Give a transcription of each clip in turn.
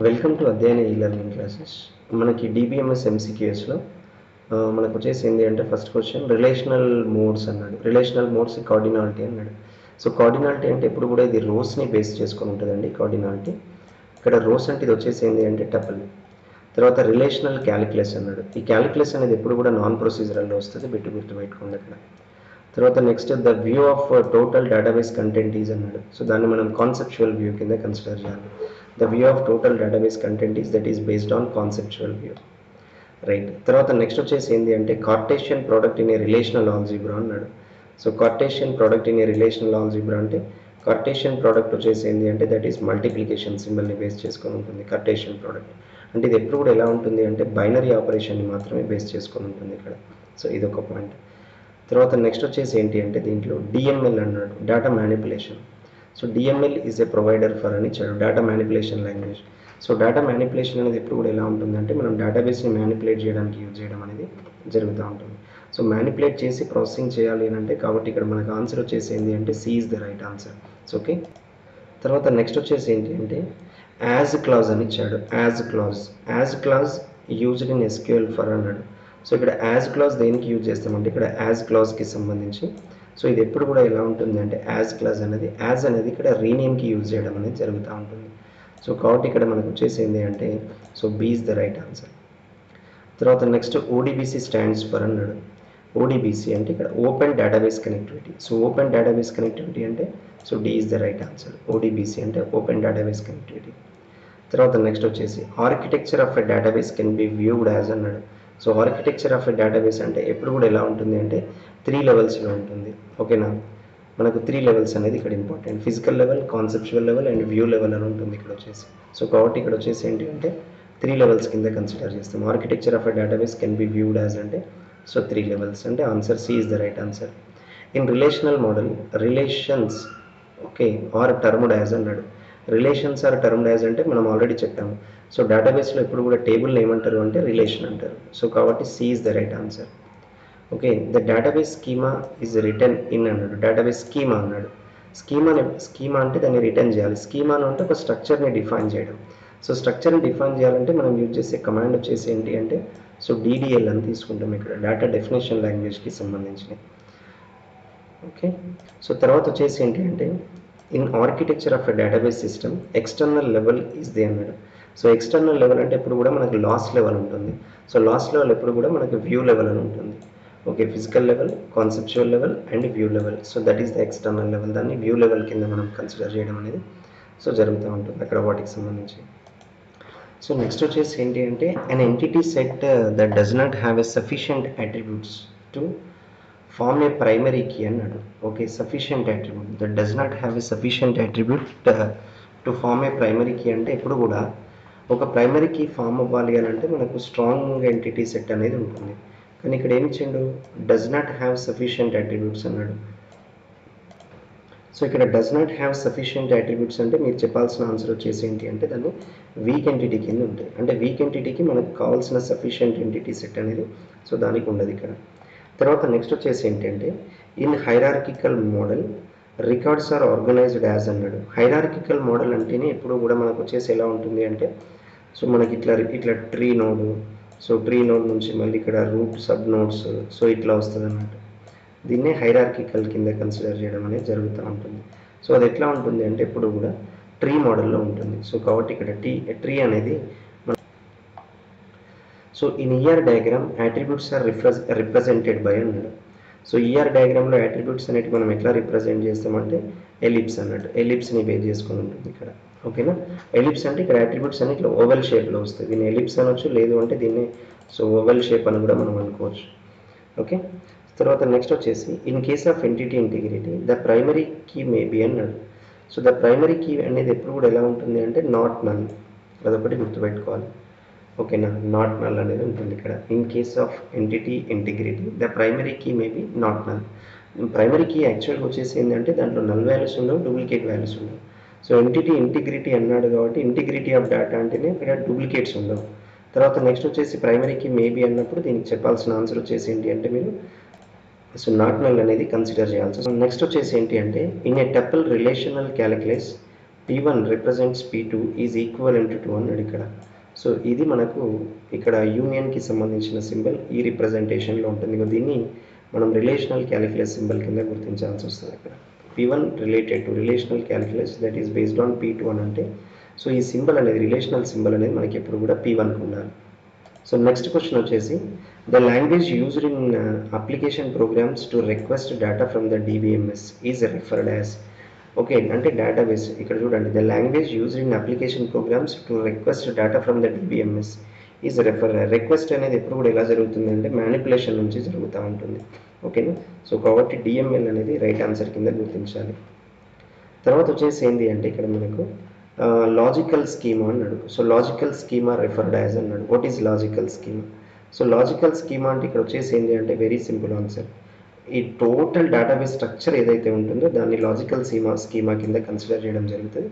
Welcome to అధ్యయన e-learning classes. మనకి DBMS ఎంసీక్యూఎస్లో మనకు వచ్చేసి ఏంటి అంటే ఫస్ట్ క్వశ్చన్ రిలేషనల్ మోడ్స్ అన్నాడు. రిలేషనల్ మోడ్స్ కార్డినాలిటీ అన్నాడు. సో కార్డినాలిటీ అంటే ఎప్పుడు కూడా ఇది రోస్ని బేస్ చేసుకొని ఉంటుందండి. కార్డినాలిటీ ఇక్కడ రోస్ అంటే ఇది వచ్చేసి ఏంటి అంటే టపుల్. తర్వాత రిలేషనల్ క్యాలిక్యులస్ అన్నాడు. ఈ క్యాలిక్యులస్ అనేది ఎప్పుడు కూడా నాన్ ప్రొసీజరల్లో వస్తుంది, గుర్తుపెట్టుకోండి అక్కడ. తర్వాత next the view of total database content is అన్నాడు. సో దాన్ని మనం కాన్సెప్చువల్ వ్యూ కింద కన్సిడర్ చేయాలి. The view of total database content is that is based on conceptual view, right. తర్వాత నెక్స్ట్ వచ్చేసి ఏంటి అంటే Cartesian product in a relational algebra అన్నాడు. So Cartesian product in a relational algebra అంటే Cartesian product వచ్చేసి ఏంటి అంటే దట్ ఈస్ మల్టిప్లికేషన్ సింబల్ని బేస్ చేసుకొని ఉంటుంది. కార్టేషియన్ ప్రోడక్ట్ అంటే ఇది ఎప్పుడు కూడా ఎలా ఉంటుంది అంటే బైనరీ ఆపరేషన్ని మాత్రమే బేస్ చేసుకొని ఉంటుంది ఇక్కడ. సో ఇది ఒక పాయింట్. తర్వాత నెక్స్ట్ వచ్చేసి ఏంటి అంటే దీంట్లో డిఎంఎల్ అన్నాడు, data manipulation. So DML is a provider for అని ఇచ్చాడు, data manipulation language. So data manipulation అనేది ఎప్పుడు కూడా ఎలా ఉంటుందంటే మనం డేటాబేస్ని మ్యానిపులేట్ చేయడానికి యూజ్ చేయడం అనేది జరుగుతూ ఉంటుంది. సో మ్యానిపులేట్ చేసి ప్రాసెసింగ్ చేయాలి అని అంటే కాబట్టి ఇక్కడ మనకు ఆన్సర్ వచ్చేసి ఏంటి అంటే C is the right answer. So okay. తర్వాత నెక్స్ట్ వచ్చేసి ఏంటి అంటే యాజ్ క్లాజ్ అని ఇచ్చాడు. As clause used in SQL for అన్నాడు. సో ఇక్కడ యాజ్ క్లాజ్ దేనికి యూజ్ చేస్తామంటే ఇక్కడ యాజ్ క్లాజ్కి సంబంధించి. సో ఇది ఎప్పుడు కూడా ఎలా ఉంటుంది అంటే యాజ్ క్లాజ్ అనేది యాజ్ అనేది ఇక్కడ రీనేమ్కి యూజ్ చేయడం అనేది జరుగుతూ ఉంటుంది. సో కాబట్టి ఇక్కడ మనకు వచ్చేసి ఏంటి అంటే so B is the right answer. తర్వాత నెక్స్ట్ ఓడిబిసి స్టాండ్స్ ఫర్ అన్నాడు. ఓడిబిసి అంటే ఇక్కడ open database connectivity. So open database connectivity అంటే so D is the right answer. ODBC అంటే ఓపెన్ డేటాబేస్ కనెక్టివిటీ. తర్వాత నెక్స్ట్ వచ్చేసి architecture of a database can be viewed as అన్నాడు. So architecture of a database అంటే ఎప్పుడు కూడా ఎలా ఉంటుంది అంటే 3 లెవెల్స్లో ఉంటుంది. ఓకేనా, మనకు 3 లెవెల్స్ అనేది ఇక్కడ important. Physical level, conceptual level and view level అని ఉంటుంది ఇక్కడ వచ్చేసి. సో కాబట్టి ఇక్కడ వచ్చేసి ఏంటి అంటే 3 లెవెల్స్ కింద కన్సిడర్ చేస్తాం. Architecture of a database can be viewed as అంటే సో 3 లెవెల్స్ అంటే answer C is the right answer. In relational model relations okay are termed as అన్నాడు. రిలేషన్స్ ఆర్ టర్మ్డ్ యాజ్ అంటే మనం ఆల్రెడీ చెప్పాము. So డేటాబేస్లో ఎప్పుడు కూడా టేబుల్ని ఏమంటారు అంటే రిలేషన్ అంటారు. సో కాబట్టి C is the right answer. Okay, the database schema is written in అన్నాడు. డేటాబేస్ స్కీమా అన్నాడు. స్కీమా అంటే దాన్ని రిటర్న్ చేయాలి. స్కీమా అంటే ఒక స్ట్రక్చర్ని డిఫైన్ చేయడం. సో స్ట్రక్చర్ని డిఫైన్ చేయాలంటే మనం యూజ్ చేసే కమాండ్ వచ్చేసి ఏంటి అంటే సో డిడిఎల్ అని తీసుకుంటాం ఇక్కడ, డేటా డెఫినేషన్ లాంగ్వేజ్కి సంబంధించినవి. ఓకే, సో తర్వాత వచ్చేసి ఏంటి అంటే in architecture of a database system external level is they అన్నాడు. సో ఎక్స్టర్నల్ లెవెల్ అంటే ఎప్పుడు కూడా మనకు లాస్ లెవెల్ ఉంటుంది. సో లాస్ లెవెల్ ఎప్పుడు కూడా మనకు వ్యూ లెవెల్ అని ఉంటుంది. Okay, physical level, conceptual level and view level. So that is the external level. దాన్ని వ్యూ లెవెల్ కింద మనం కన్సిడర్ చేయడం అనేది సో జరుగుతూ ఉంటుంది అక్కడ వాటికి సంబంధించి. సో నెక్స్ట్ వచ్చేసి ఏంటి అంటే an entity set that does not have a sufficient attributes to form a primary key అన్నాడు. Okay, sufficient attribute that does not have a sufficient attribute to form a primary key అంటే ఎప్పుడు కూడా ఒక primary key form అవ్వాలి అని అంటే మనకు strong entity set అనేది ఉంటుంది. కానీ ఇక్కడ ఏమి ఇచ్చిండు, does not have sufficient attributes అన్నాడు. సో ఇక్కడ does not have sufficient attributes అంటే మీరు చెప్పాల్సిన ఆన్సర్ వచ్చేసి ఏంటి అంటే దాన్ని వీక్ ఎంటిటీ కింద ఉంటాయి. అంటే వీక్ ఎంటిటీకి మనకు కావాల్సిన సఫిషియంట్ ఎంటిటీ సెట్ అనేది సో దానికి ఉండదు ఇక్కడ. తర్వాత నెక్స్ట్ వచ్చేసి ఏంటంటే in hierarchical model records are organized as అన్నాడు. హైరార్కికల్ మోడల్ అంటేనే ఎప్పుడు కూడా మనకు వచ్చేసి ఎలా ఉంటుంది అంటే సో మనకి ఇట్లా tree node, so tree node నుంచి మళ్ళీ ఇక్కడ రూట్ సబ్ నోడ్స్ సో ఇట్లా వస్తుంది అన్నమాట. దీన్నే హైరార్కికల్ కింద కన్సిడర్ చేయడం అనేది జరుగుతూ ఉంటుంది. సో అది ఎట్లా ఉంటుంది అంటే ఎప్పుడు కూడా ట్రీ మోడల్లో ఉంటుంది. సో కాబట్టి ఇక్కడ ట్రీ అనేది so in ER diagram attributes are represented by అన్నాడు. సో ఈఆర్ డయాగ్రామ్లో అట్రిబ్యూట్స్ అనేవి మనం ఎట్లా రిప్రజెంట్ చేస్తామంటే ఎలిప్స్ అన్నట్టు, ఎలిప్స్ని బేస్ చేసుకొని ఉంటుంది ఇక్కడ. ఓకేనా, ఎలిప్స్ అంటే ఇక్కడ అట్రిబ్యూట్స్ అని ఇట్లా ఓవెల్ షేప్లో వస్తాయి. దీన్ని ఎలిప్స్ అనొచ్చు, లేదు అంటే దీన్ని సో ఓవెల్ షేప్ అని కూడా మనం అనుకోవచ్చు. ఓకే, తర్వాత నెక్స్ట్ వచ్చేసి in case of entity integrity the primary key may be అన్నాడు. సో ద ప్రైమరీ కీ అనేది ఎప్పుడు కూడా ఎలా ఉంటుంది అంటే నాట్ నల్, అదొకటి గుర్తుపెట్టుకోవాలి. ఓకేనా, నాట్ నల్ అనేది ఉంటుంది ఇక్కడ. In case of entity integrity the primary key may be not null. Primary key యాక్చువల్గా వచ్చేసి ఏంటంటే దాంట్లో నల్ వాల్యూస్ ఉండవు, డూప్లికేట్ వాల్యూస్ ఉండవు. సో ఎంటిటీ ఇంటిగ్రిటీ అన్నాడు కాబట్టి ఇంటిగ్రిటీ ఆఫ్ డేటా అంటేనే ఇక్కడ డూప్లికేట్స్ ఉండవు. తర్వాత నెక్స్ట్ వచ్చేసి ప్రైమరీ కీ మేబీ అన్నప్పుడు దీనికి చెప్పాల్సిన ఆన్సర్ వచ్చేసి ఏంటి అంటే మీరు సో నాట్ నల్ అనేది కన్సిడర్ చేయాల్సి. సో నెక్స్ట్ వచ్చేసి ఏంటి అంటే in a tuple relational calculus P1 represents P2 is equivalent to 2 అన్నాడు ఇక్కడ. సో ఇది మనకు ఇక్కడ యూనియన్కి సంబంధించిన సింబల్ ఈ రిప్రజెంటేషన్లో ఉంటుంది. దీన్ని మనం రిలేషనల్ క్యాలిక్యులస్ సింబల్ కింద గుర్తించాల్సి వస్తుంది ఇక్కడ. P1 related to relational calculus that is based on P2 అని అంటే సో ఈ సింబల్ అనేది రిలేషనల్ సింబల్ అనేది మనకి ఎప్పుడు కూడా P1కి ఉండాలి. సో నెక్స్ట్ క్వశ్చన్ వచ్చేసి the language used in application programmes to request data from the DBMS is referred as. Okay అంటే డేటాబేస్ ఇక్కడ చూడండి the language used in application programmes to request data from the DBMS is request అనేది ఎప్పుడు కూడా ఎలా జరుగుతుంది అంటే manipulation నుంచి జరుగుతూ ఉంటుంది. ఓకేనా. సో కాబట్టి DML అనేది రైట్ ఆన్సర్ కింద గుర్తించాలి. తర్వాత వచ్చేసి ఏంటి అంటే ఇక్కడ మనకు లాజికల్ స్కీమా అన్నాడు. So logical schema referred as అన్నాడు. What is logical schema? So logical schema అంటే ఇక్కడ వచ్చేసి ఏంటి అంటే వెరీ సింపుల్ ఆన్సర్. ఈ టోటల్ డేటాబేస్ స్ట్రక్చర్ ఏదైతే ఉంటుందో దాన్ని లాజికల్ స్కీమా కింద కన్సిడర్ చేయడం జరుగుతుంది.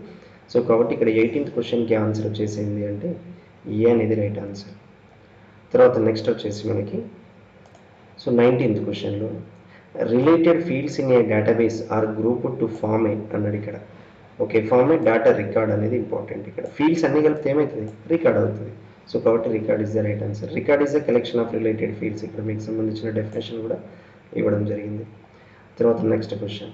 సో కాబట్టి ఇక్కడ 18th క్వశ్చన్కి ఆన్సర్ వచ్చేసి ఏంటి అంటే ఏ అనేది రైట్ ఆన్సర్. తర్వాత నెక్స్ట్ వచ్చేసి మనకి సో 19th క్వశ్చన్లో related fields in a database are group to form a అన్నాడు ఇక్కడ. Okay form a data record అనేది ఇంపార్టెంట్. ఇక్కడ ఫీల్డ్స్ అన్ని కలిపితే ఏమవుతుంది రికార్డ్ అవుతుంది. సో కాబట్టి record is the right answer. Record is the collection of related fields. ఇక్కడ మీకు సంబంధించిన డెఫినేషన్ కూడా ఇవ్వడం జరిగింది. తర్వాత next question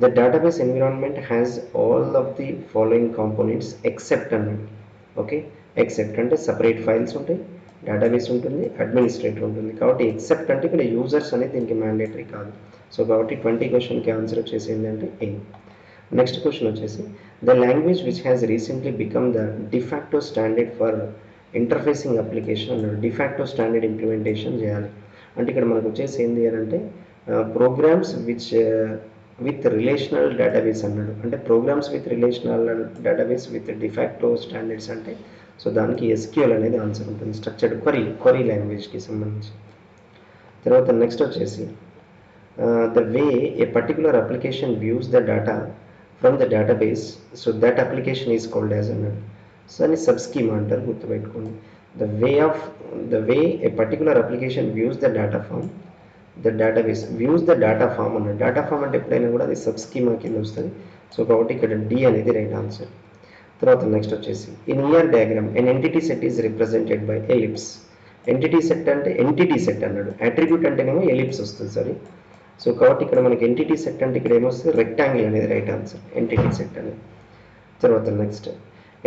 the database environment has all of the following components except అన్నాడు. ఓకే ఎక్సెప్ట్ అంటే సపరేట్ ఫైల్స్ ఉంటాయి, డేటాబేస్ ఉంటుంది, అడ్మినిస్ట్రేటర్ ఉంటుంది. కాబట్టి ఎక్సెప్ట్ అంటే ఇక్కడ యూజర్స్ అనేది దీనికి మ్యాండేటరీ కాదు. సో కాబట్టి 20 క్వశ్చన్కి ఆన్సర్ వచ్చేసి ఏంటంటే ఏ. నెక్స్ట్ క్వశ్చన్ వచ్చేసి the language which has recently become the de facto standard for interfacing application అన్నాడు. డిఫాక్టో స్టాండర్డ్ ఇంప్లిమెంటేషన్ చేయాలి అంటే ఇక్కడ మనకు వచ్చేసి ఏంటి అని అంటే ప్రోగ్రామ్స్ విత్ రిలేషనల్ డేటాబేస్ అన్నాడు. అంటే programs with relational database with de facto standards అంటే సో దానికి SQL అనేది ఆన్సర్ ఉంటుంది. స్ట్రక్చర్డ్ క్వరీ లాంగ్వేజ్కి సంబంధించి. తర్వాత నెక్స్ట్ వచ్చేసి the way a particular application views the data from the database so that application is called as అన్నాడు. సో అని సబ్ స్కీమా అంటారు గుర్తుపెట్టుకోండి. The way a particular application views the data from the database views the data form అన్నాడు. Data form అంటే ఎప్పుడైనా కూడా అది sub schema కింద వస్తుంది. సో కాబట్టి ఇక్కడ D అనేది రైట్ ఆన్సర్. తర్వాత నెక్స్ట్ వచ్చేసి in ER diagram N entity set is represented by ellipse. Entity set అంటే ఎంటిటీ సెట్ అన్నాడు. అట్రిబ్యూట్ అంటేనేమో ఎలిప్స్ వస్తుంది సారీ. సో కాబట్టి ఇక్కడ మనకి ఎంటిటీ సెట్ అంటే ఇక్కడ ఏమొస్తుంది రెక్టాంగిల్ అనేది రైట్ ఆన్సర్ ఎంటిటీ సెట్ అనేది. తర్వాత next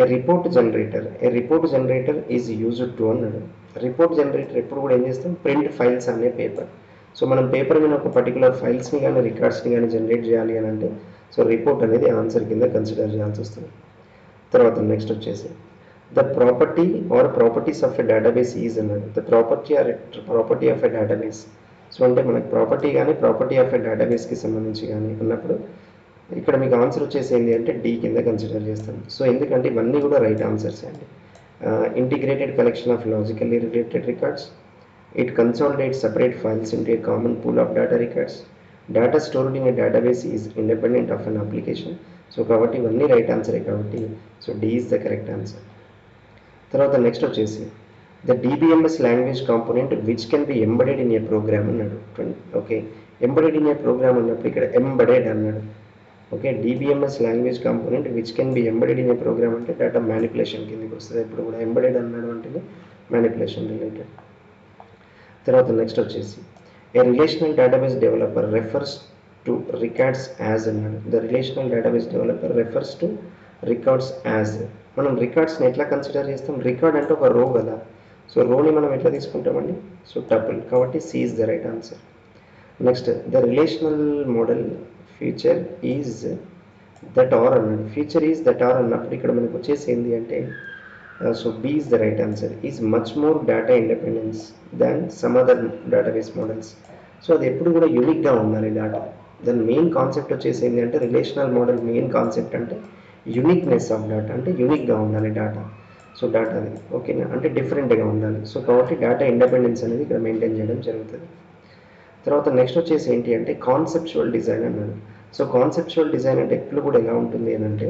A report generator is used to అన్నాడు. రిపోర్ట్ జనరేటర్ ఎప్పుడు కూడా ఏం చేస్తాం ప్రింట్ ఫైల్స్ అనే పేపర్. సో మనం పేపర్ మీద ఒక పర్టికులర్ ఫైల్స్ని కానీ రికార్డ్స్ని కానీ జనరేట్ చేయాలి అని అంటే సో రిపోర్ట్ అనేది ఆన్సర్ కింద కన్సిడర్ చేయాల్సి వస్తుంది. తర్వాత నెక్స్ట్ వచ్చేసి the property or properties of a database is అన్నాడు. The property of a database so అంటే మనకి ప్రాపర్టీ కానీ ప్రాపర్టీ ఆఫ్ ఎ డేటాబేస్కి సంబంధించి కానీ అన్నప్పుడు ఇక్కడ మీకు ఆన్సర్ వచ్చేసి ఏంటి అంటే D కింద కన్సిడర్ చేస్తాం. సో ఎందుకంటే ఇవన్నీ కూడా రైట్ ఆన్సర్స్ అండి. Integrated collection of logically related records, it consolidates separate files into a common pool of data records, data stored in a database is independent of an application. So కాబట్టి ఇవన్నీ right ఆన్సరే కాబట్టి so D is the correct answer. తర్వాత next వచ్చేసి the DBMS language component which can be embedded in a program అన్నాడు. Okay embedded in a program అన్నప్పుడు ఇక్కడ embedded అన్నాడు. Okay DBMS language component which can be embedded in a program అంటే data manipulation కిందకి వస్తుంది. ఇప్పుడు కూడా ఎంబెడెడ్ అన్నాడు అంటే మ్యానిపులేషన్ రిలేటెడ్. తర్వాత నెక్స్ట్ వచ్చేసి a relational database developer refers to records as అన్నాడు. The relational database developer refers to records as. మనం రికార్డ్స్ని ఎట్లా కన్సిడర్ చేస్తాం రికార్డ్ అంటే ఒక రో కదా. సో రోని మనం ఎట్లా తీసుకుంటామండి సో టపుల్ కాబట్టి C is the right answer. Next the relational model feature is that are అన్నాడు. ఫీచర్ ఈజ్ దట్ ఆర్ అన్నప్పుడు ఇక్కడ మనకు వచ్చేసి ఏంటి అంటే so B is the right answer. Is much more data independence than some other database models. సో అది ఎప్పుడు కూడా యూనిక్గా ఉండాలి డేటా. దాని మెయిన్ కాన్సెప్ట్ వచ్చేసి ఏంటి అంటే రిలేషనల్ మోడల్ మెయిన్ కాన్సెప్ట్ అంటే యూనిక్నెస్ ఆఫ్ డేటా అంటే యూనిక్గా ఉండాలి డేటా. సో డేటా అది ఓకేనా అంటే డిఫరెంట్గా ఉండాలి. సో కాబట్టి డేటా ఇండిపెండెన్స్ అనేది ఇక్కడ మెయింటైన్ చేయడం జరుగుతుంది. తర్వాత నెక్స్ట్ వచ్చేసి ఏంటి అంటే కాన్సెప్చువల్ డిజైన్ అన్నాడు. సో కాన్సెప్చువల్ డిజైన్ అంటే ఎప్పుడు కూడా ఎలా ఉంటుంది అని అంటే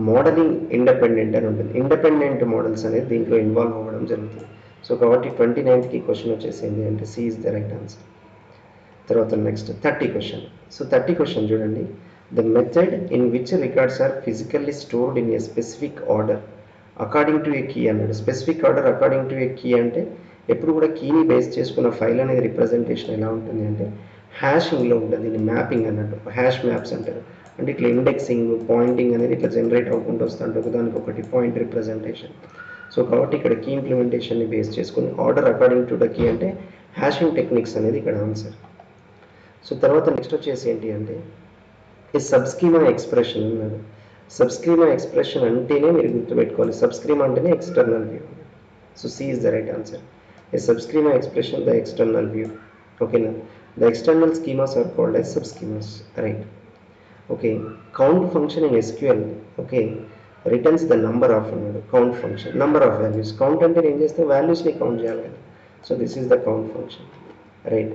మోడలింగ్ ఇండిపెండెంట్ అని ఉంటుంది. ఇండిపెండెంట్ మోడల్స్ అనేది దీంట్లో ఇన్వాల్వ్ అవ్వడం జరుగుతుంది. సో కాబట్టి 29th క్వశ్చన్ వచ్చేసి ఏంటి అంటే C is the right answer. తర్వాత నెక్స్ట్ 30 క్వశ్చన్. సో 30 క్వశ్చన్ చూడండి the method in which records are physically stored in a specific order according to a key అన్నాడు. Specific order according to a key అంటే ఎప్పుడు కూడా కీని base చేసుకున్న file అనేది representation ఎలా ఉంటుంది అంటే హ్యాషింగ్లో ఉంటుంది. దీన్ని మ్యాపింగ్ అన్నట్టు, హ్యాష్ మ్యాప్స్ అంటారు. అంటే ఇట్లా ఇండెక్సింగ్ పాయింటింగ్ అనేది ఇట్లా జనరేట్ అవ్వకుండా వస్తుంటే ఒకదానికి ఒకటి పాయింట్ రిప్రజెంటేషన్. సో కాబట్టి ఇక్కడ కీ ఇంప్లిమెంటేషన్ని బేస్ చేసుకుని order according to the key అంటే హ్యాషింగ్ టెక్నిక్స్ అనేది ఇక్కడ ఆన్సర్. సో తర్వాత నెక్స్ట్ వచ్చేసి ఏంటి అంటే ఈ సబ్స్కీమా ఎక్స్ప్రెషన్ అన్నాడు. సబ్స్కీమా ఎక్స్ప్రెషన్ అంటేనే మీరు గుర్తుపెట్టుకోవాలి, సబ్స్కీమా అంటేనే external view. So C is the right answer. A subschema expression the external view. ఓకేనా, the external schemas are called as subschemas, right. Okay, count function in SQL okay returns the number of అన్నాడు. Count function number of values. Count అంటే ఏం చేస్తే వాల్యూస్ని count చేయాలి కదా. So this is the count function, right.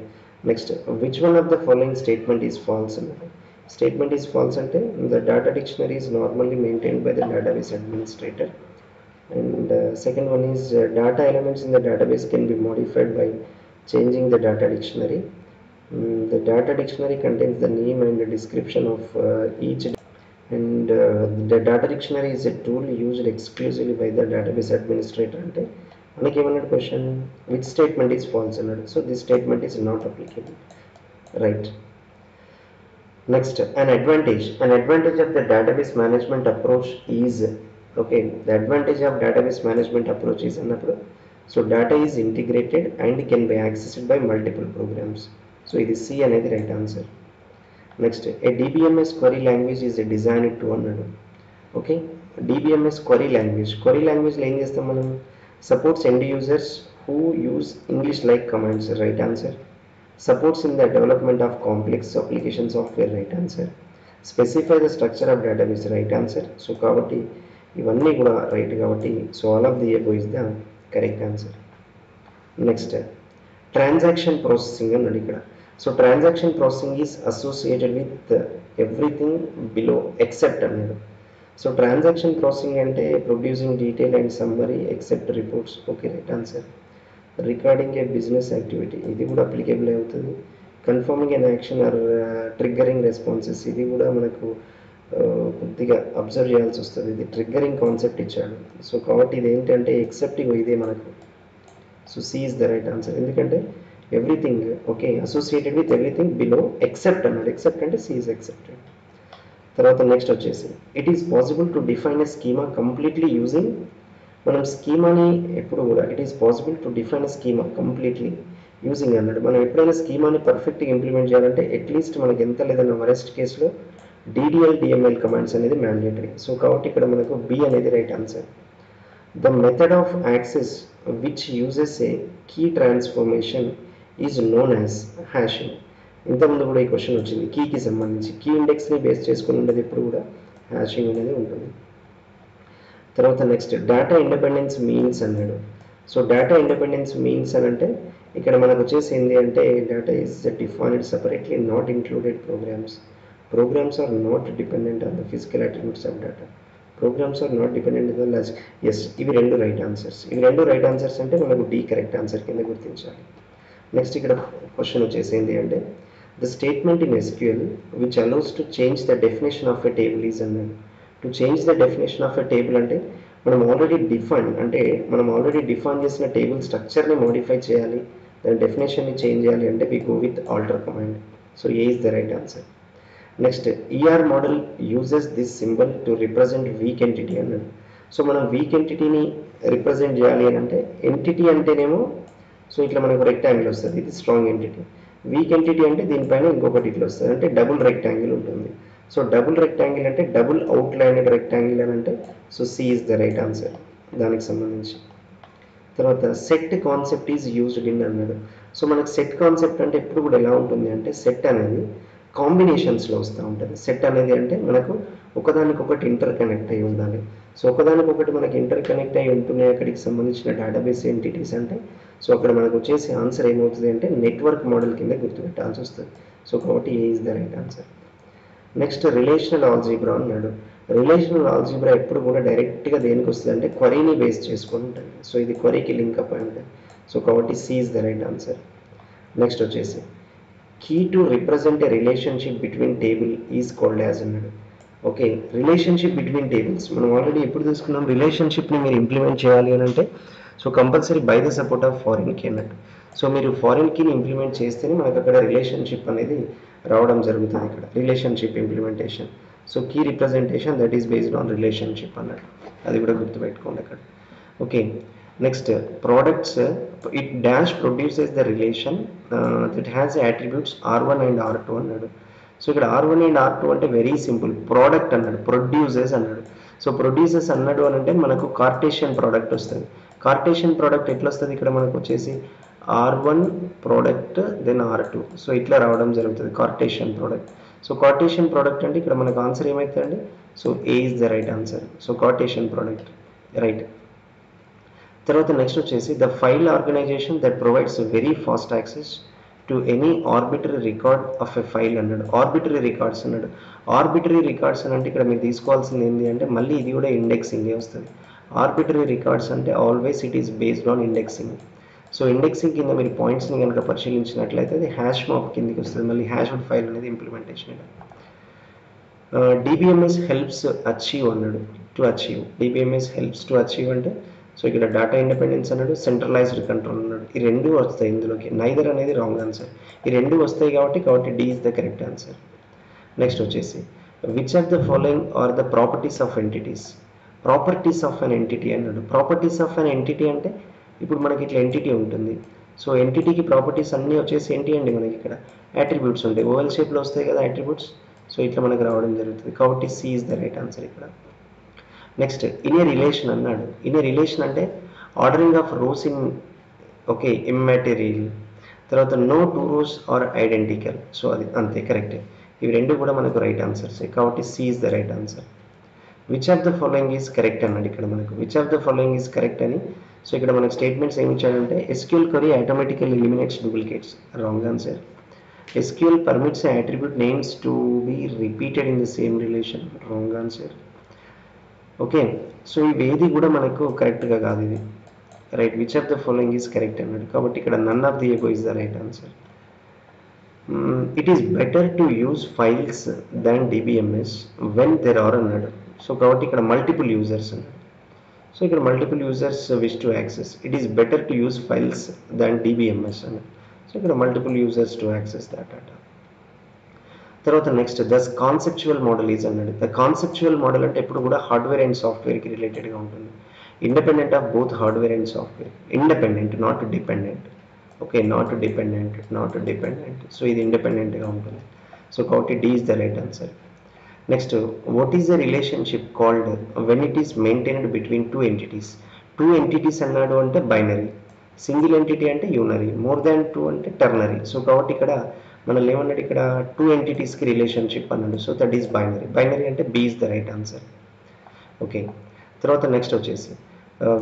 Next which one of the following statement is false అన్నది. Statement is falls అంటే the data dictionary is normally maintained by the database administrator. And second one is data elements in the database can B modified by changing the data dictionary. The data dictionary contains the name and the description of each, and the data dictionary is a tool used exclusively by the database administrator. అంటే మనకి ఏమన్నాడు question, which statement is false అన్నాడు. So this statement is not applicable, right. Next an advantage of the database management approach is okay the advantage of database management approach is అన్నప్పుడు so data is integrated and can be accessed by multiple programs. So ఇది C అనేది right answer. Next a DBMS query language is design to అన్నాడు. Okay, DBMS query లాంగ్వేజ్లో ఏం చేస్తాం మనం, supports end users who use English like commands, right answer. Supports in the development of complex application software, right answer. Specify the structure of database, right answer. So కాబట్టి ఇవన్నీ కూడా right కాబట్టి so all of the above is the correct answer. Next transaction processing అన్నాడు ఇక్కడ. So transaction processing is associated with everything below except అన్నాడు. So transaction processing అంటే producing detail and summary except reports, okay right answer. Recording a business activity, ఇది కూడా applicable అవుతుంది. Confirming an action or triggering responses, ఇది కూడా మనకు కొద్దిగా observe చేయాల్సి వస్తుంది. ఇది ట్రిగ్గరింగ్ కాన్సెప్ట్ ఇచ్చాడు. సో కాబట్టి ఇది ఏంటంటే ఎక్సెప్టింగ్, ఇదే మనకు. So C is the right answer. ఎందుకంటే everything okay associated with everything below except అన్నాడు. ఎక్సెప్ట్ అంటే సి ఈజ్ ఎక్సెప్టెడ్. తర్వాత నెక్స్ట్ వచ్చేసి it is possible to define a schema completely using. మనం స్కీమాని ఎప్పుడు కూడా it is possible to define a schema completely using అన్నాడు. మనం ఎప్పుడైనా స్కీమాని పర్ఫెక్ట్గా ఇంప్లిమెంట్ చేయాలంటే అట్లీస్ట్ మనకి ఎంత లేదన్న వరెస్ట్ కేసులో DDL DML కమాండ్స్ అనేది మ్యాండేటరీ. సో కాబట్టి ఇక్కడ మనకు బి అనేది right answer. The method of access which uses a key transformation is known as hashing. ఇంతకుముందు కూడా ఈ క్వశ్చన్ వచ్చింది కీకి సంబంధించి. కీ ఇండెక్స్ని బేస్ చేసుకుని ఉండేది ఎప్పుడు కూడా హ్యాషింగ్ అనేది ఉంటుంది. తర్వాత నెక్స్ట్ డేటా ఇండిపెండెన్స్ మీన్స్ అన్నాడు. సో డేటా ఇండిపెండెన్స్ మీన్స్ అని అంటే ఇక్కడ మనకు వచ్చేసి ఏంటి అంటే data is defined separately not included programs. Programs are not dependent on the physical attributes of data. Programs are not dependent on the logic. Yes, ఇవి రెండు రైట్ ఆన్సర్స్. ఇవి రెండు రైట్ ఆన్సర్స్ అంటే మనకు డి కరెక్ట్ ఆన్సర్ కింద గుర్తించాలి. Next ఇక్కడ question వచ్చేసి ఏంటి అంటే the statement in SQL which allows to change the definition of a table is అన్నాడు. To change the definition of a table అంటే మనం ఆల్రెడీ డిఫైన్ చేసిన టేబుల్ స్ట్రక్చర్ని మోడిఫై చేయాలి, దాని డెఫినేషన్ని చేంజ్ చేయాలి అంటే we go with alter command. So A is the right answer. Next ER model uses this symbol to represent weak entity అన్నాడు. సో మనం వీక్ ఎంటిటీని రిప్రజెంట్ చేయాలి అని అంటే ఎంటిటీ అంటేనేమో సో ఇట్లా మనకు రెక్టాంగిల్ వస్తుంది, ఇది స్ట్రాంగ్ ఎంటిటీ. వీక్ ఎంటిటీ అంటే దీనిపైన ఇంకొకటి ఇట్లా వస్తుంది అంటే డబుల్ రెక్టాంగిల్ ఉంటుంది. సో డబుల్ రెక్టాంగిల్ అంటే డబుల్ అవుట్లైనెడ్ రెక్టాంగిల్ అని అంటే so C is the right answer దానికి సంబంధించి. తర్వాత set concept is used in అన్నాడు. సో మనకు సెట్ కాన్సెప్ట్ అంటే ఎప్పుడు కూడా ఎలా ఉంటుంది అంటే సెట్ అనేది కాంబినేషన్స్లో వస్తూ ఉంటుంది. సెట్ అనేది అంటే మనకు ఒకదానికొకటి ఇంటర్ కనెక్ట్ అయి ఉండాలి. సో ఒకదానికొకటి మనకి ఇంటర్ కనెక్ట్ అయి ఉంటున్నాయి అక్కడికి సంబంధించిన డేటాబేస్ ఎంటిటీస్ అంటే సో అక్కడ మనకు వచ్చేసి ఆన్సర్ ఏమవుతుంది అంటే నెట్వర్క్ మోడల్ కింద గుర్తుపెట్టాల్సి వస్తుంది. సో కాబట్టి A is the right answer. Next relational algebra అన్నాడు. రిలేషనల్ ఆల్జీబ్రా ఎప్పుడు కూడా డైరెక్ట్గా దేనికి వస్తుంది అంటే క్వరీని బేస్ చేసుకొని ఉంటుంది. సో ఇది క్వరీకి లింక్ అప్ అయి ఉంటుంది. సో కాబట్టి C is the right answer. Next వచ్చేసి key to represent a relationship between table is called as అన్నాడు. ఓకే, రిలేషన్షిప్ బిట్వీన్ టేబుల్స్ మనం ఆల్రెడీ ఎప్పుడు తీసుకున్నాం, రిలేషన్షిప్ని మీరు ఇంప్లిమెంట్ చేయాలి అని అంటే so compulsory by the support of foreign key అన్నట్టు. సో మీరు ఫారిన్ కీని ఇంప్లిమెంట్ చేస్తేనే మనకు అక్కడ రిలేషన్షిప్ అనేది రావడం జరుగుతుంది. ఇక్కడ relationship implementation, so key representation that is based on relationship అన్నట్టు, అది కూడా గుర్తుపెట్టుకోండి అక్కడ. Okay, next products it dash produces the relation that has attributes R1 and R2 అన్నాడు. సో ఇక్కడ R1 అండ్ R2 అంటే వెరీ సింపుల్, ప్రోడక్ట్ అన్నాడు, produces అన్నాడు. సో ప్రొడ్యూసెస్ అన్నాడు అని అంటే మనకు కార్టేషియన్ ప్రోడక్ట్ వస్తుంది. కార్టేషియన్ ప్రోడక్ట్ ఎట్లా వస్తుంది, ఇక్కడ మనకు వచ్చేసి R1 product then R2, so ఇట్లా రావడం జరుగుతుంది Cartesian product. So Cartesian product అంటే ఇక్కడ మనకు ఆన్సర్ ఏమవుతుందండి, so A is the right answer. So Cartesian product right. తర్వాత నెక్స్ట్ వచ్చేసి the file organization that provides very fast access to any arbitrary record of a file అన్నాడు. Arbitrary records అన్నాడు. Arbitrary records అంటే ఇక్కడ మీరు తీసుకోవాల్సింది ఏంటి అంటే మళ్ళీ ఇది కూడా ఇండెక్సింగే వస్తుంది. ఆర్బిటరీ రికార్డ్స్ అంటే always it is based on indexing. So indexing కింద మీరు పాయింట్స్ని కనుక పరిశీలించినట్లయితే అది హ్యాష్ మాప్ కిందకి వస్తుంది, మళ్ళీ హ్యాష్డ్ ఫైల్ అనేది ఇంప్లిమెంటేషన్. డిబిఎంఎస్ హెల్ప్స్ అచీవ్ అన్నాడు, to achieve. DBMS helps to achieve అంటే సో ఇక్కడ డేటా ఇండిపెండెన్స్ అన్నాడు, సెంట్రలైజ్డ్ కంట్రోల్ అన్నాడు. ఈ రెండు వస్తాయి ఇందులోకి, నైదర్ అనేది రాంగ్ ఆన్సర్. ఈ రెండు వస్తాయి కాబట్టి D is the correct answer. Next వచ్చేసి which of the following are the properties of entities. Properties of an entity అన్నాడు. ప్రాపర్టీస్ ఆఫ్ అన్ ఎంటిటీ అంటే ఇప్పుడు మనకి ఇట్లా ఎంటిటీ ఉంటుంది. సో ఎంటిటీకి ప్రాపర్టీస్ అన్నీ వచ్చేసి ఏంటి అండి, మనకి ఇక్కడ అట్రిబ్యూట్స్ ఉంటాయి, ఓవెల్ షేప్లో వస్తాయి కదా అట్రిబ్యూట్స్. సో ఇట్లా మనకు రావడం జరుగుతుంది కాబట్టి C is the right answer ఇక్కడ. నెక్స్ట్ ఇన్ ఏ రిలేషన్ అన్నాడు. ఇన్ ఏ రిలేషన్ అంటే ordering of rows in okay immaterial. తర్వాత no two rows are identical. So అది అంతే కరెక్ట్. ఇవి రెండు కూడా మనకు రైట్ ఆన్సర్స్ కాబట్టి C is the right answer. Which of the following is correct అన్నాడు ఇక్కడ మనకు. Which of the following is correct అని సో ఇక్కడ మనకు స్టేట్మెంట్స్ ఏమి ఇచ్చాడంటే SQL query automatically eliminates duplicates. Wrong answer. SQL permits attribute names to be repeated in the same relation. Wrong answer. Okay, so ఇవేది కూడా మనకు కరెక్ట్గా కాదు ఇది right. Which of the following is correct అన్నాడు కాబట్టి ఇక్కడ none of the above is the right answer. It is better to use files than DBMS when there are అన్నాడు. సో కాబట్టి ఇక్కడ మల్టిపుల్ యూజర్స్ అన్నాడు. సో ఇక్కడ multiple users wish to access, it is better to use files than DBMS అన్నాడు. So ఇక్కడ multiple users to access that data. తర్వాత next the conceptual model is అన్నాడు. The conceptual model అంటే ఎప్పుడు కూడా hardware and సాఫ్ట్వేర్కి రిలేటెడ్గా ఉంటుంది. Independent of both hardware and software. Independent not dependent. Okay, not dependent. So ఇది ఇండిపెండెంట్గా ఉంటుంది. సో కాబట్టి D is the right answer. Next what is the relationship called when it is maintained between two entities. Two entities అన్నాడు అంటే binary, single entity అంటే unary, more than two అంటే ternary. So కాబట్టి ఇక్కడ మనం ఏమన్నాడు, ఇక్కడ టూ ఎంటిటీస్కి రిలేషన్షిప్ అన్నాడు. So that is binary. Binary అంటే B is the right answer. Okay, తర్వాత నెక్స్ట్ వచ్చేసి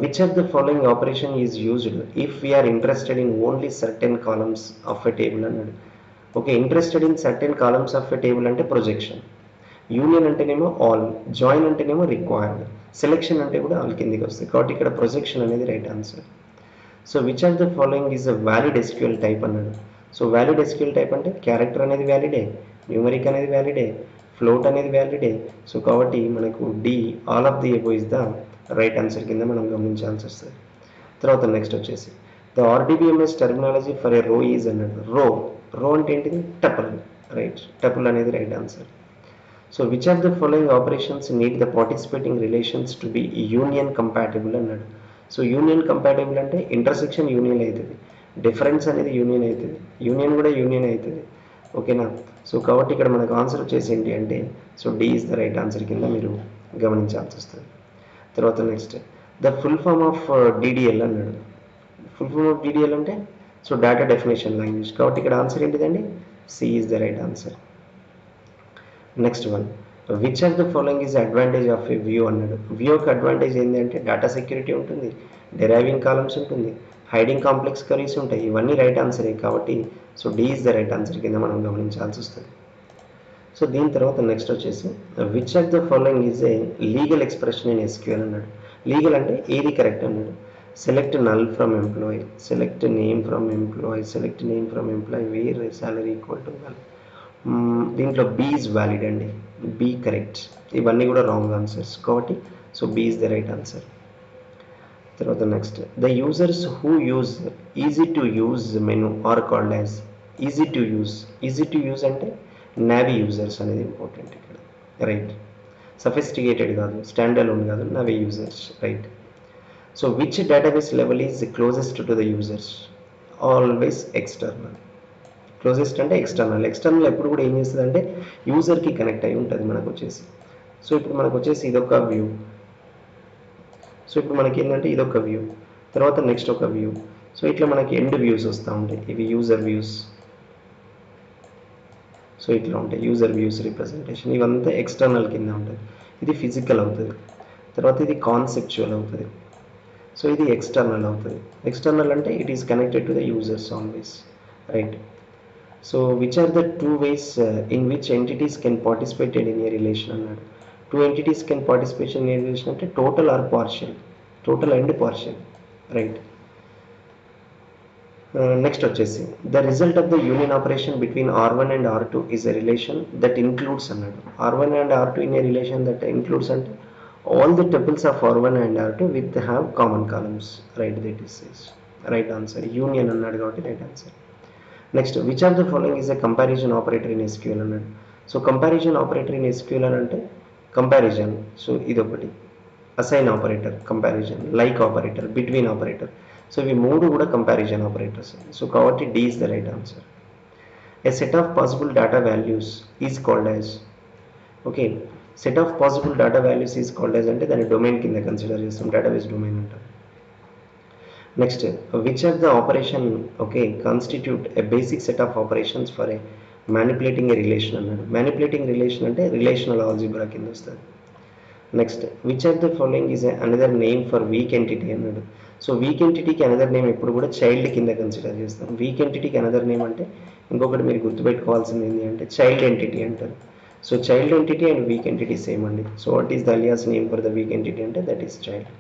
which of the following operation is used if we are interested in only certain columns of a table అన్నాడు. Okay, interested in certain columns of a table అంటే projection. Union అంటేనేమో all, join అంటేనేమో required, selection అంటే కూడా all కిందికి వస్తుంది కాబట్టి ఇక్కడ ప్రొజెక్షన్ అనేది right answer. So which of the following is a valid SQL type అన్నాడు. సో వ్యాలిడ్ SQL టైప్ అంటే క్యారెక్టర్ అనేది వ్యాలిడే, న్యూమరిక్ అనేది వ్యాలిడే, ఫ్లోట్ అనేది వ్యాలిడే. సో కాబట్టి మనకు D all of the above is the right answer కింద మనం గమనించాల్సి వస్తుంది. తర్వాత నెక్స్ట్ వచ్చేసి the RDBMS terminology for a row is అన్నాడు. రో అంటే ఏంటిది, టపుల్ రైట్. టపుల్ అనేది right answer. So which of the following operations need the participating relations to be union compatible అన్నాడు. సో యూనియన్ కంపాటబుల్ అంటే intersection union అవుతుంది, difference అనేది union అవుతుంది, union కూడా యూనియన్ అవుతుంది. ఓకేనా. సో కాబట్టి ఇక్కడ మనకు ఆన్సర్ వచ్చేసి ఏంటి అంటే so D is the right answer కింద మీరు గమనించాల్సి వస్తుంది. తర్వాత next the full form of DDL అన్నాడు. ఫుల్ ఫామ్ ఆఫ్ DDL అంటే సో డేటా డెఫినేషన్ లాంగ్వేజ్ కాబట్టి ఇక్కడ ఆన్సర్ ఏంటిదండి, C is the right answer. Next one which of the following is advantage of a view అన్నాడు. View యొక్క advantage ఏంటి అంటే data security ఉంటుంది, డెరైవింగ్ కాలమ్స్ ఉంటుంది, హైడింగ్ కాంప్లెక్స్ కరీస్ ఉంటాయి. ఇవన్నీ రైట్ ఆన్సరే కాబట్టి so D is the right answer కింద మనం గమనించాల్సి వస్తుంది. సో దీని తర్వాత నెక్స్ట్ వచ్చేసి which of the following is a legal expression in SQL అన్నాడు. లీగల్ అంటే ఏది కరెక్ట్ అన్నాడు. select null from employee, select name from employee, select name from employee where salary equal to null. దీంట్లో B is valid అండి, B correct, ఇవన్నీ కూడా wrong answers కాబట్టి so B is the right answer. తర్వాత next the users who use easy to use menu are called as easy to use. Easy to use అంటే naive users అనేది important ఇక్కడ, right. Sophisticated కాదు, stand alone కాదు, naive users, right. So which database level is closest to the users? Always external. Closest అంటే external. External ఎప్పుడు కూడా ఏం చేస్తుంది అంటే యూజర్కి కనెక్ట్ అయి ఉంటుంది మనకు వచ్చేసి. సో ఇప్పుడు మనకు వచ్చేసి ఇదొక వ్యూ. సో ఇప్పుడు మనకి ఏంటంటే ఇదొక వ్యూ, తర్వాత నెక్స్ట్ ఒక వ్యూ. సో ఇట్లా మనకి ఎండ్ వ్యూస్ వస్తూ ఉంటాయి, ఇవి యూజర్ వ్యూస్. సో ఇట్లా ఉంటాయి యూజర్ వ్యూస్ రిప్రజెంటేషన్, ఇవంతా ఎక్స్టర్నల్ కింద ఉంటుంది. ఇది ఫిజికల్ అవుతుంది, తర్వాత ఇది కాన్సెప్చువల్ అవుతుంది. సో ఇది ఎక్స్టర్నల్ అవుతుంది. ఎక్స్టర్నల్ అంటే it is connected to the users always, right. So which are the two ways in which entities can participated in a relation అన్నాడు. Two entities can participation in a relation అంటే total or partial, total and partial, right. Next వచ్చేసి the result of the union operation between R1 and R2 is a relation that includes అన్నాడు. R1 and R2 in a relation that includes అంటే all the tuples of R1 and R2 with have common columns, right. That is right answer. Union అన్నాడు కాబట్టి right answer. Next which of the following is a comparison operator in SQL అన్నాడు. So comparison operator in SQL అని అంటే comparison, so ఇదొకటి assign operator, comparison, like operator, between operator. So ఇవి మూడు కూడా comparison operators. So కాబట్టి D is the right answer. A set of possible data values is called as, okay, set of possible data values is called as అంటే దాని domain కింద consider చేస్తాం, database domain అంటారు. Next which of the operation okay constitute a basic set of operations for a manipulating A relation అన్నాడు. Manipulating relation అంటే relational algebra కింద వస్తుంది. Next which of the following is another name for week entity అన్నాడు. So weak ఎంటిటీకి another name ఎప్పుడు కూడా child కింద consider చేస్తాం. Week ఎంటిటీకి another name అంటే ఇంకొకటి మీరు గుర్తుపెట్టుకోవాల్సింది ఏంటి అంటే చైల్డ్ ఎంటిటీ అంటారు. సో child entity and weak entity same అండి. So what is the alias name for the weak entity అంటే that is child.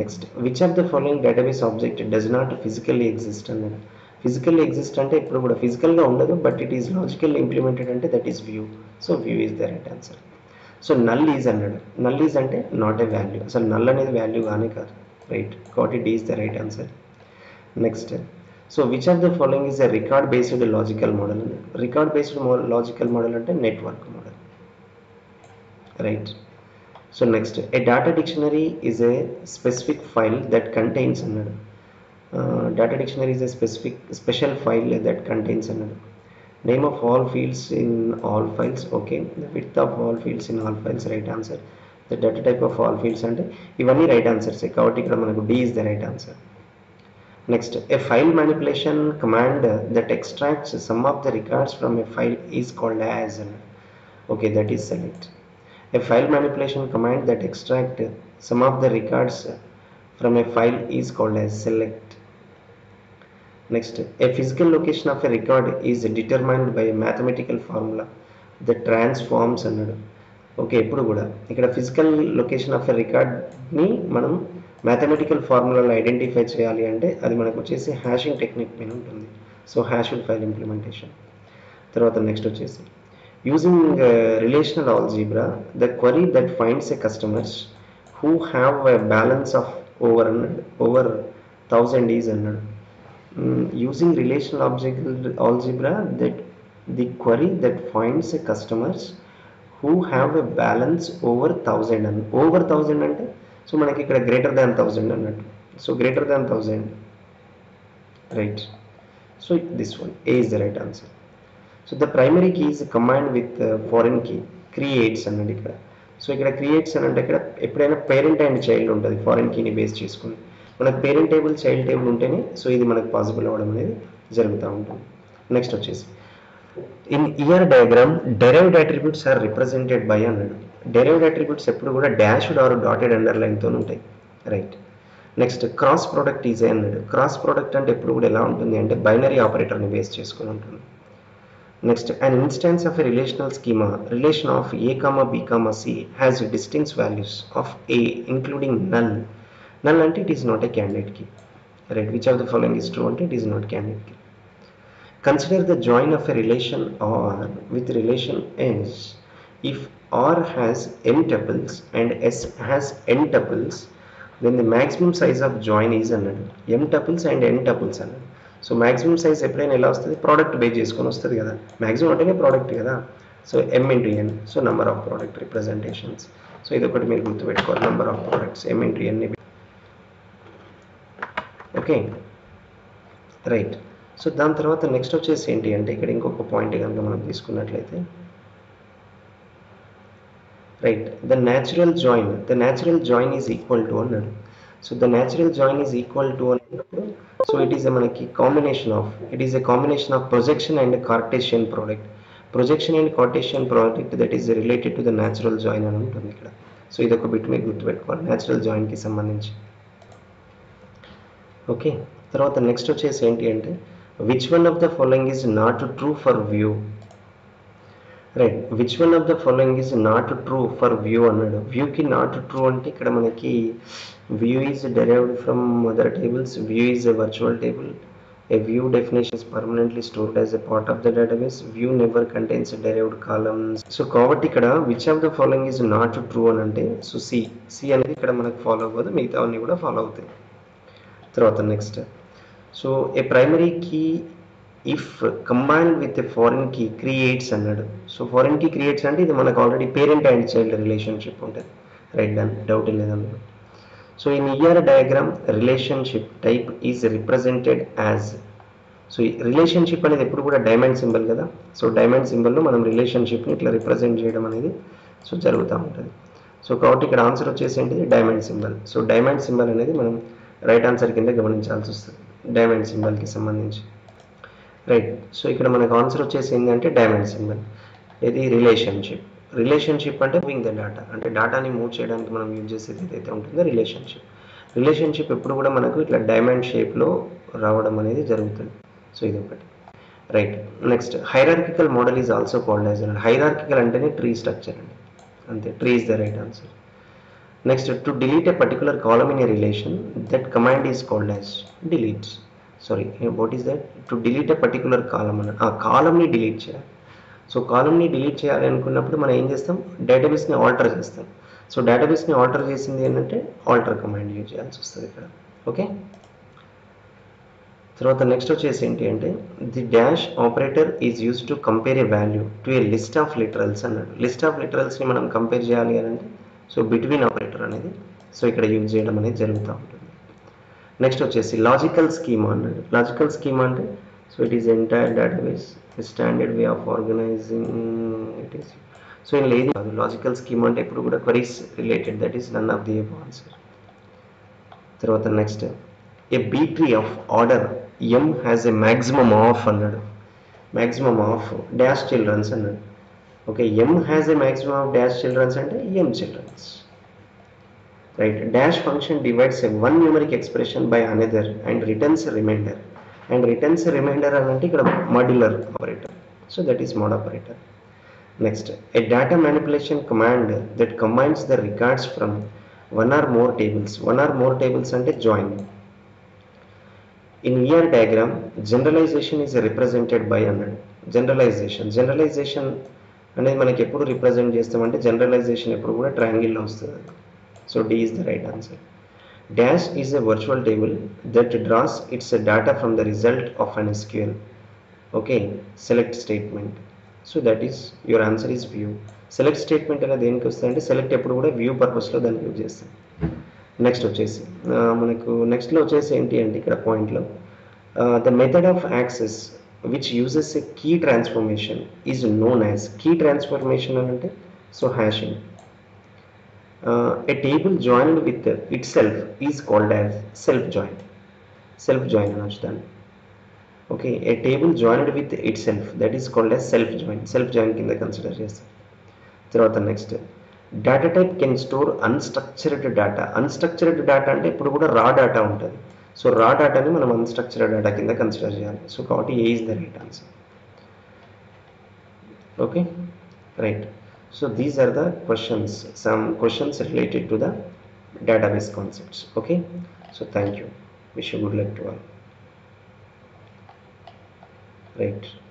Next which of the following database object does not physically exist అన్నాడు. Physically exist అంటే ఇప్పుడు కూడా ఫిజికల్గా ఉండదు, but it is logically implemented అంటే that is view. So view is the right answer. So null is అన్నాడు. Null is అంటే not a value, అసలు నల్ అనేది వాల్యూ కానీ కాదు, రైట్. కాబట్టి D is the right answer. Next so which of the following is a record based logical model అన్నాడు. Record based logical model అంటే network model, right. So next a data dictionary is a specific file that contains అన్నాడు. Data dictionary is a special file that contains అన్నాడు. Name of all fields in all files, okay. The width of all fields in all files, right answer. The data type of all fields అంటే ఇవన్నీ right ఆన్సర్సే కాబట్టి ఇక్కడ మనకు D is the right answer. Next a file manipulation command that extracts some of the records from a file is called as అన్నాడు. Okay, that is select. A file manipulation command that extract some of the records from a file is called as select. Next, a physical location of a record is determined by a mathematical formula that transforms అన్నాడు. Okay, ఇప్పుడు కూడా ఇక్కడ physical location of a రికార్డ్ని మనం mathematical ఫార్ములాలో identify చేయాలి అంటే అది మనకు వచ్చేసి హ్యాషింగ్ టెక్నిక్ మీద ఉంటుంది. So hashed file implementation. తర్వాత నెక్స్ట్ వచ్చేసి using relational algebra the query that finds a customers who have a balance of over 1000 is అన్నాడు. Using relational algebra that the query that finds a customers who have a balance over 1000 and over 1000 అంటే so మనకి ఇక్కడ greater than 1000 అన్నట్టు. So greater than 1000, right. So this one A is the right answer. So the primary key is combined with foreign key creates అన్నది ఇక్కడ. So ఇక్కడ creates అని అంటే ఇక్కడ ఎప్పుడైనా పేరెంట్ అండ్ చైల్డ్ ఉంటుంది ఫారెన్ కీని బేస్ చేసుకుని. మనకు పేరెంట్ టేబుల్ చైల్డ్ టేబుల్ ఉంటేనే సో ఇది మనకు పాసిబుల్ అవ్వడం అనేది జరుగుతూ ఉంటుంది. నెక్స్ట్ వచ్చేసి in ER diagram derived attributes are represented by అన్నాడు. డెరైవ్డ్ అట్రిబ్యూట్స్ ఎప్పుడు కూడా డాష్డ్ ఆర్ డాటెడ్ అండర్లైన్తో ఉంటాయి, right. Next cross product EJ అన్నాడు. క్రాస్ ప్రోడక్ట్ అంటే ఎప్పుడు కూడా ఎలా ఉంటుంది అంటే బైనరీ ఆపరేటర్ని బేస్ చేసుకుని ఉంటుంది. Next, an instance of a relational schema, relation of A, B, C has distinct values of A including null null అంటే it is not a candidate key, right? Which of the following is true అంటే it is not candidate key. Consider the join of a relation R with relation S if R has m tuples and S has n tuples, then the maximum size of join is అన్నాడు. m tuples and n tuples అన్నాడు. So maximum size ఎప్పుడైనా ఎలా వస్తుంది, product base చేసుకొని వస్తుంది కదా, maximum అంటేనే product కదా. So m into n, so number of product representations. So ఇది ఒకటి మీరు గుర్తుపెట్టుకోవాలి, number of products m into n. Okay right. So దాని తర్వాత నెక్స్ట్ వచ్చేసి ఏంటి అంటే ఇక్కడ ఇంకొక పాయింట్ కనుక మనం తీసుకున్నట్లయితే, right, the natural join is equal to అన్నాడు. So the natural join is equal to అన్నప్పుడు, సో ఇట్ ఈస్ మనకి combination of projection and cartesian product. Projection and cartesian product that is related to the natural join అని ఉంటుంది ఇక్కడ. So ఇది ఒక bit మీరు గుర్తుపెట్టుకోవాలి న్యాచురల్ జాయిన్కి సంబంధించి. ఓకే, తర్వాత నెక్స్ట్ వచ్చేసి ఏంటి అంటే which one of the following is not true for view. Right, which one of the following is not true for view అన్నాడు. వ్యూకి నాట్ ట్రూ అంటే ఇక్కడ మనకి view is derived from other tables, view is a virtual table, a view definition is permanently stored as a part of the database, view never contains derived columns. So కాబట్టి ఇక్కడ which of the following is not true అని అంటే, so C అనేది ఇక్కడ మనకు follow అవ్వదు, మిగతా అన్ని కూడా ఫాలో అవుతాయి. తర్వాత next, so a primary key if combined with a foreign key creates అన్నాడు. సో ఫారిన్ కీ క్రియేట్స్ అంటే ఇది మనకు already parent and child relationship ఉంటుంది, రైట్, డన్, డౌట్ లేదన్నమాట. So in ER diagram relationship type is represented as. So relationship అనేది ఎప్పుడు కూడా diamond symbol కదా. సో డైమండ్ సింబల్లో మనం రిలేషన్షిప్ని ఇట్లా రిప్రజెంట్ చేయడం అనేది సో జరుగుతూ ఉంటుంది. సో కాబట్టి ఇక్కడ ఆన్సర్ వచ్చేసి ఏంటిది, diamond symbol. So diamond symbol అనేది మనం రైట్ ఆన్సర్ కింద గమనించాల్సి వస్తుంది డైమండ్ సింబల్కి సంబంధించి, రైట్. సో ఇక్కడ మనకు ఆన్సర్ వచ్చేసి ఏంటంటే డైమండ్ సింబల్. ఇది రిలేషన్షిప్ అంటే మూవింగ్ ద డేటా, అంటే డేటాని మూవ్ చేయడానికి మనం యూజ్ చేసేది ఏదైతే ఉంటుందో రిలేషన్షిప్ ఎప్పుడు కూడా మనకు ఇట్లా డైమండ్ షేప్లో రావడం అనేది జరుగుతుంది. సో ఇది ఒకటి, right. Next, hierarchical model is also called as అన్నాడు. హైరార్కికల్ అంటేనే ట్రీ స్ట్రక్చర్ అండి, అంతే, tree is the right answer. Next, to delete a particular column in a relation that command is called as deletes. Sorry, what is that, to delete a particular column అన్న ఆ కాలమ్ని delete చేయాలి. So కాలమ్ని delete చేయాలి అనుకున్నప్పుడు మనం ఏం చేస్తాం, డేటాబేస్ని alter చేస్తాం. So డేటాబేస్ని alter చేసింది ఏంటంటే ఆల్టర్ కమాండ్ యూజ్ చేయాల్సి వస్తుంది ఇక్కడ. ఓకే, తర్వాత నెక్స్ట్ వచ్చేసి ఏంటి అంటే the dash operator is use to compare a value to a list of literals అన్నాడు. లిస్ట్ ఆఫ్ లిటరల్స్ని మనం కంపేర్ చేయాలి అని అంటే సో బిట్వీన్ ఆపరేటర్ అనేది సో ఇక్కడ యూజ్ చేయడం అనేది జరుగుతూ ఉంటుంది. నెక్స్ట్ వచ్చేసి లాజికల్ స్కీమా అన్నాడు. లాజికల్ స్కీమా అంటే so it is entire database standard way of organizing it is. So ఏం లేదు కాదు, లాజికల్ స్కీమా అంటే ఇప్పుడు కూడా queries related, that is none of the above answer. తర్వాత next, a B tree of order m has a maximum of అన్నాడు. Maximum of dash childrens అన్నాడు. Okay, m has a maximum of dash childrens అంటే m childrens, right. Dash function divides a one numeric expression by another and returns remainder. And returns remainder అని అంటే ఇక్కడ modular operator, so that is mod operator. Next, a data manipulation command that combines the records from one or more tables అంటే join. In ER diagram generalization is represented by అన్నాడు. Generalization అనేది మనకి ఎప్పుడు represent చేస్తామంటే generalisation ఎప్పుడు కూడా ట్రయాంగిల్లో వస్తుంది. So D is the right answer. Dash is a virtual table that draws its data from the result of an SQL. Okay, select statement. So that is your answer is view. Select statement అనేది దేనికి వస్తుంది అంటే select ఎప్పుడు కూడా view పర్పస్లో దాన్ని use చేస్తాం. Next వచ్చేసి మనకు నెక్స్ట్లో వచ్చేసి ఏంటి అంటే ఇక్కడ పాయింట్లో the method of access which uses a key transformation is known as. Key transformation అని అంటే so hashing. A table joined with itself is called as self join అనొచ్చు దాన్ని. Okay, a table joined with itself that is called as self join కింద consider చేస్తాం. తర్వాత next, data type can store unstructured data అంటే ఇప్పుడు కూడా రా data ఉంటుంది. సో రా డేటాని మనం అన్స్ట్రక్చర్డ్ డేటా కింద కన్సిడర్ చేయాలి. సో కాబట్టి A is the right answer. Okay, right. So these are the questions, some questions related to the database concepts. Okay, so thank you, wish you good luck to all. Right.